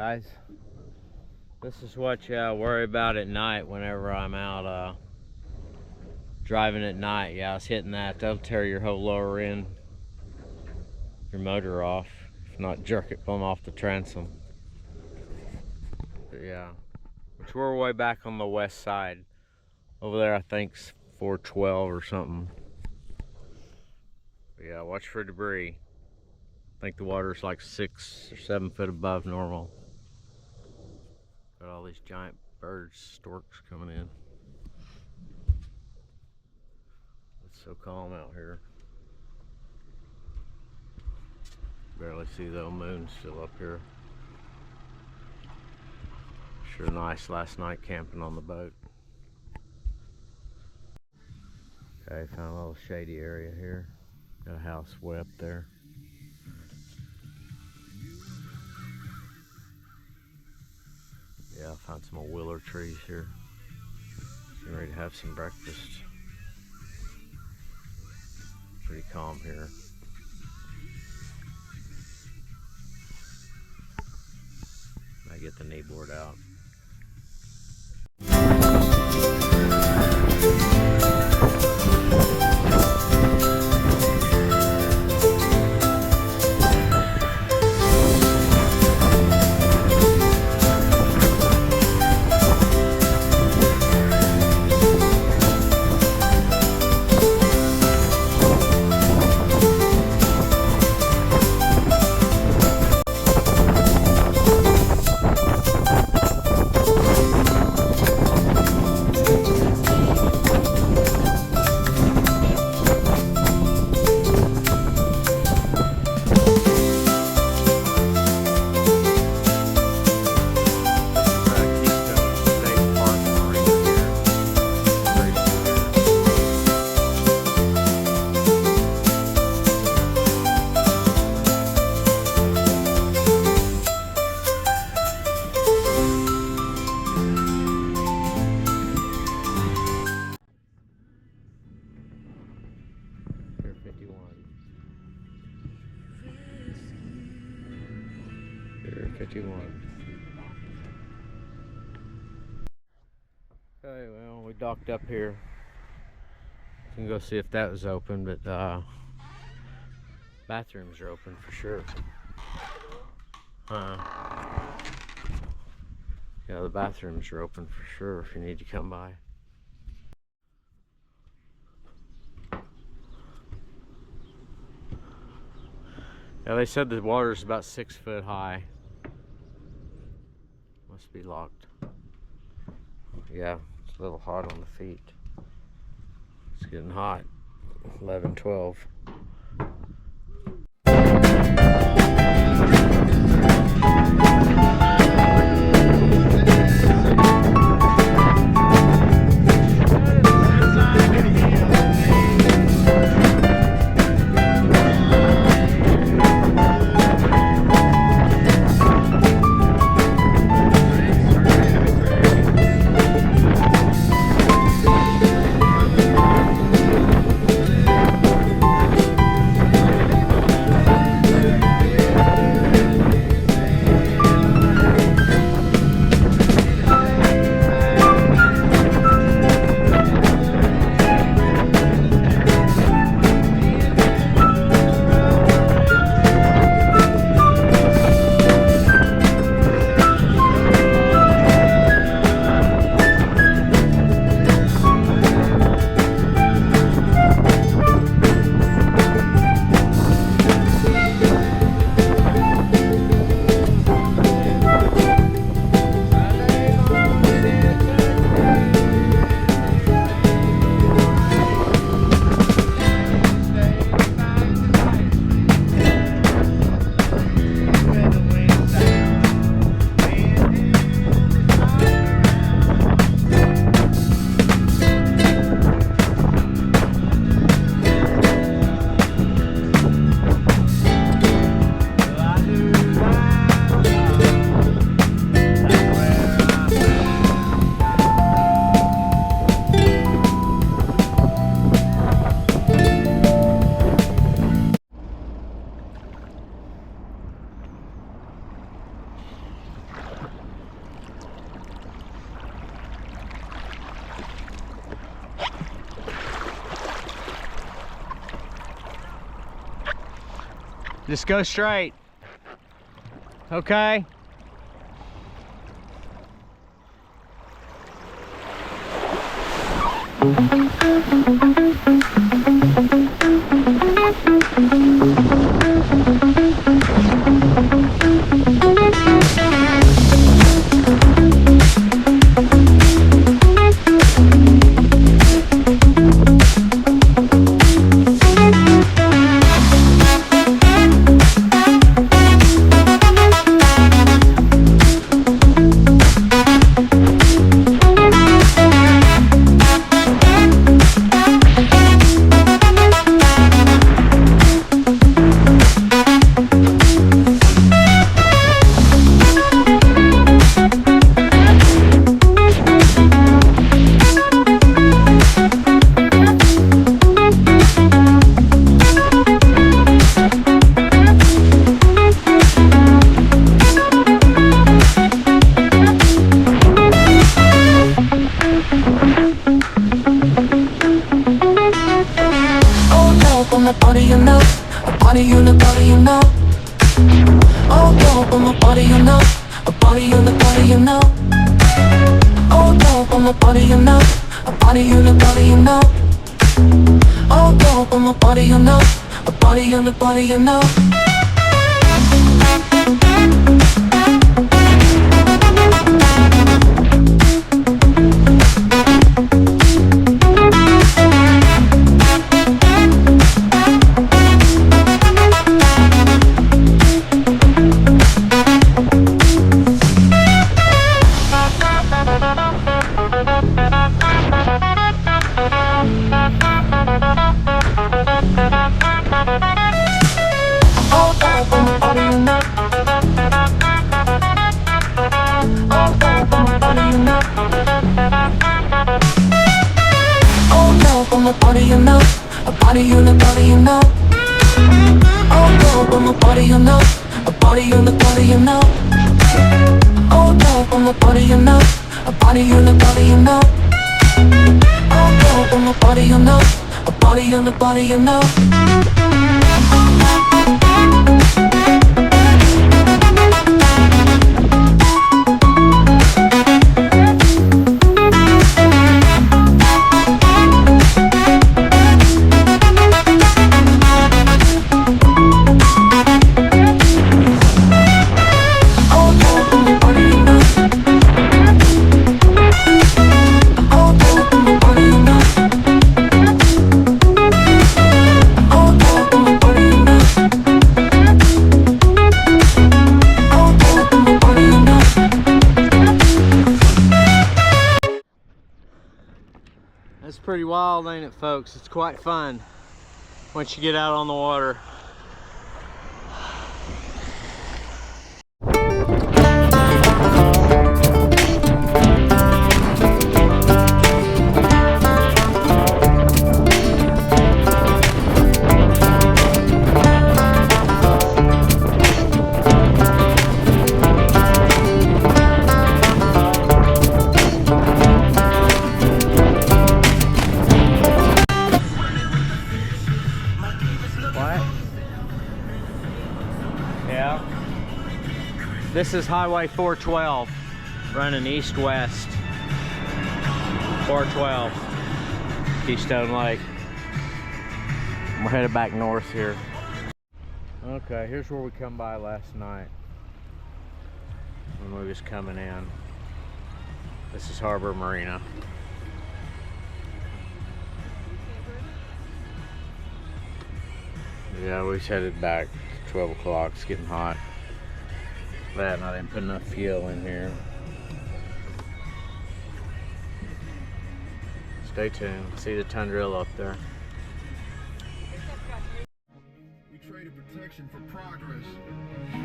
guys. This is what you worry about at night whenever I'm out driving at night. Yeah, I was hitting that. That'll tear your whole lower end, your motor off, if not jerk it plumb off the transom. But yeah, which we're way back on the west side. Over there I think's 412 or something. But yeah, watch for debris. I think the water's like 6 or 7 foot above normal. Got all these giant birds, storks coming in. It's so calm out here. Barely see the old moon still up here. Sure nice last night camping on the boat. Okay, found a little shady area here. Got a house way up there. Yeah, I found some old willow trees here. Getting ready to have some breakfast. Pretty calm here. I get the kneeboard out. Pier 51. Okay, well, we docked up here. You can go see if that was open, but bathrooms are open for sure. Yeah, the bathrooms are open for sure if you need to come by. Yeah, they said the water's about 6 foot high. Must be locked. Yeah, it's a little hot on the feet. It's getting hot. 11, 12. Just go straight. Okay? That's pretty wild, ain't it, folks? It's quite fun once you get out on the water. This is Highway 412, running east-west. 412, Keystone Lake. We're headed back north here. Okay, here's where we come by last night when we was coming in. This is Harbor Marina. Yeah, we headed back 12 o'clock. It's getting hot. That and I didn't put enough fuel in here. Stay tuned. See the tundra up there. We traded protection for progress.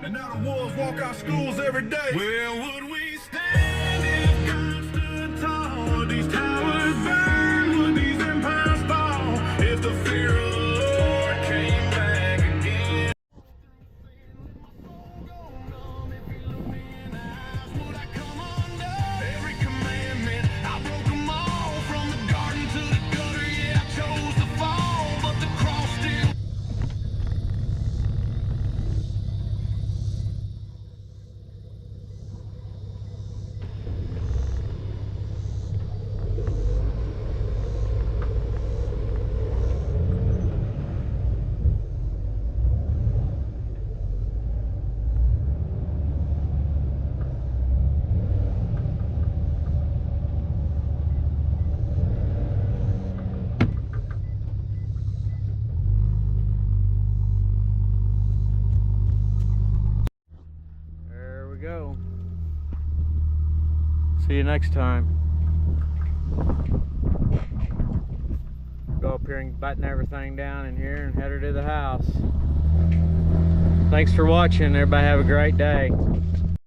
And now the wolves walk our schools every day. Where would we stand if God stood tall? Would these towers burn? Would these empires fall? If the fear of the Lord came back again. See you next time. Go up here and button everything down in here and head her to the house. Thanks for watching. Everybody have a great day.